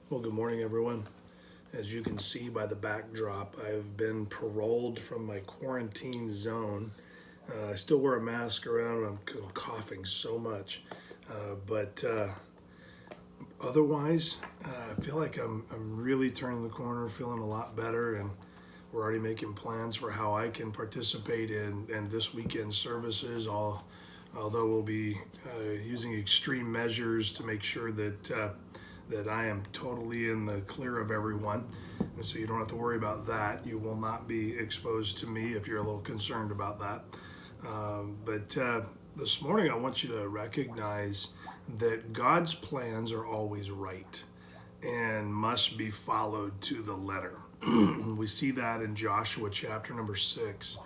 Well, good morning, everyone. As you can see by the backdrop, I've been paroled from my quarantine zone. I still wear a mask around. I'm coughing so much, but otherwise, I feel like I'm really turning the corner, feeling a lot better, and we're already making plans for how I can participate in this weekend services. Although we'll be using extreme measures to make sure that I am totally in the clear of everyone. And so you don't have to worry about that. You will not be exposed to me if you're a little concerned about that. But this morning, I want you to recognize that God's plans are always right and must be followed to the letter. We see that in Joshua chapter number 6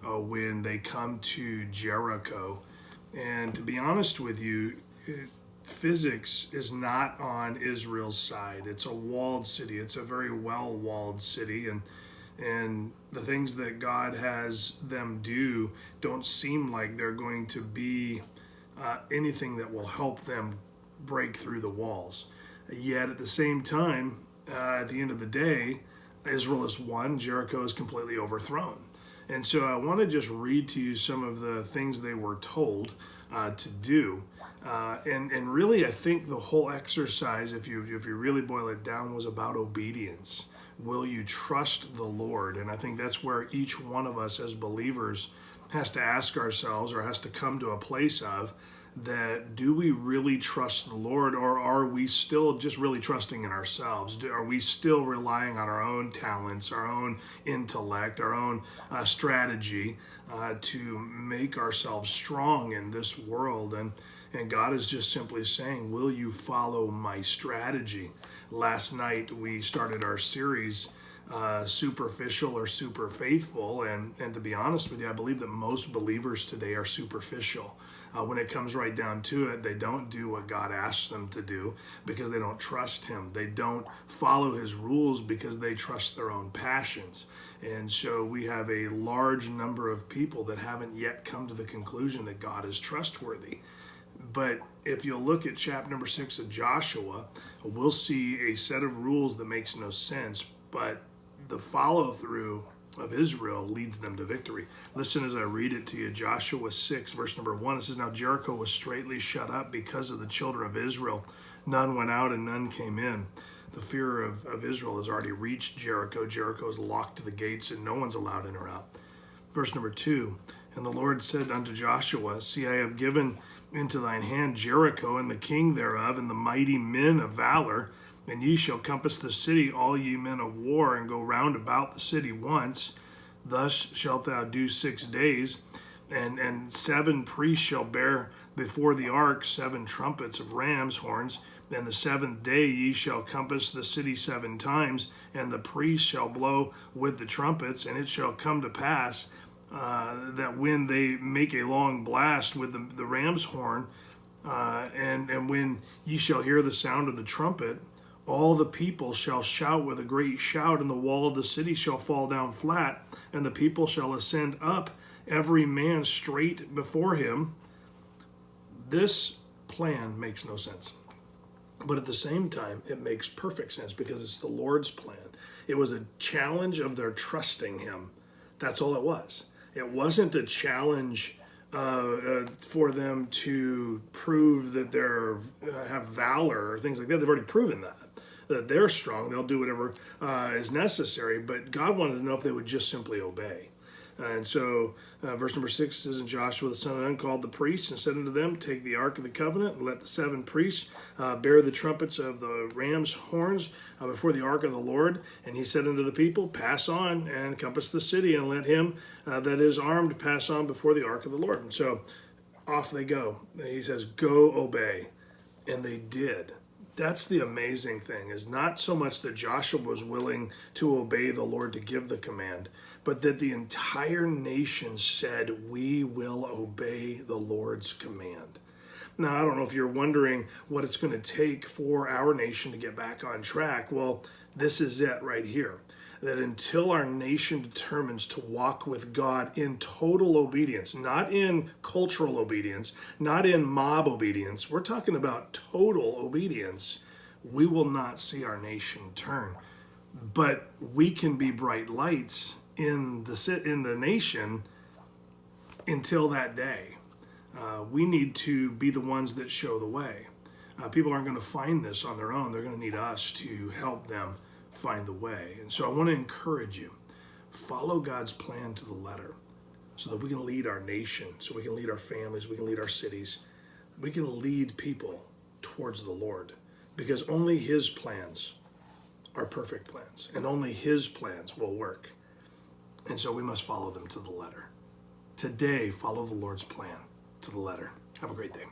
when they come to Jericho. And to be honest with you, physics is not on Israel's side. It's a walled city. It's a very well-walled city, and the things that God has them do don't seem like they're going to be anything that will help them break through the walls. Yet at the same time, at the end of the day, Israel is won, Jericho is completely overthrown. And so I want to just read to you some of the things they were told to do. And really, I think the whole exercise, if you really boil it down, was about obedience. Will you trust the Lord? And I think that's where each one of us as believers has to ask ourselves, or has to come to a place of, that do we really trust the Lord, or are we still just really trusting in ourselves? Are we still relying on our own talents, our own intellect, our own strategy to make ourselves strong in this world? And God is just simply saying, will you follow my strategy? Last night we started our series, Superficial or Super Faithful, and to be honest with you, I believe that most believers today are superficial. When it comes right down to it, they don't do what God asks them to do because they don't trust Him. They don't follow His rules because they trust their own passions. And so we have a large number of people that haven't yet come to the conclusion that God is trustworthy. But if you look at chapter number 6 of Joshua, we'll see a set of rules that makes no sense, but the follow through of Israel leads them to victory. Listen as I read it to you. Joshua 6, verse number 1, it says, "Now Jericho was straitly shut up because of the children of Israel. None went out and none came in." The fear of Israel has already reached Jericho. Jericho is locked to the gates and no one's allowed in or out. Verse number 2, "And the Lord said unto Joshua, See, I have given into thine hand Jericho and the king thereof and the mighty men of valor. And ye shall compass the city, all ye men of war, and go round about the city once. Thus shalt thou do 6 days. And 7 priests shall bear before the ark 7 trumpets of ram's horns. And the 7th day ye shall compass the city 7 times, and the priests shall blow with the trumpets. And it shall come to pass that when they make a long blast with the ram's horn, and when ye shall hear the sound of the trumpet, all the people shall shout with a great shout, and the wall of the city shall fall down flat, and the people shall ascend up, every man straight before him." This plan makes no sense. But at the same time, it makes perfect sense because it's the Lord's plan. It was a challenge of their trusting Him. That's all it was. It wasn't a challenge for them to prove that they have valor or things like that. They've already proven that they're strong. They'll do whatever is necessary. But God wanted to know if they would just simply obey. And so verse number 6 says, "And Joshua the son of Nun called the priests and said unto them, Take the ark of the covenant, and let the 7 priests bear the trumpets of the ram's horns before the ark of the Lord. And he said unto the people, Pass on and compass the city, and let him that is armed pass on before the ark of the Lord." And so off they go. He says, "Go obey." And they did. That's the amazing thing, is not so much that Joshua was willing to obey the Lord to give the command, but that the entire nation said, "We will obey the Lord's command." Now, I don't know if you're wondering what it's going to take for our nation to get back on track. Well, this is it right here. That until our nation determines to walk with God in total obedience, not in cultural obedience, not in mob obedience, we're talking about total obedience, we will not see our nation turn. But we can be bright lights in the nation until that day. We need to be the ones that show the way. People aren't going to find this on their own. They're going to need us to help them find the way. And so I want to encourage you, follow God's plan to the letter so that we can lead our nation, so we can lead our families, we can lead our cities, we can lead people towards the Lord, because only His plans are perfect plans, and only His plans will work. And so we must follow them to the letter. Today, follow the Lord's plan to the letter. Have a great day.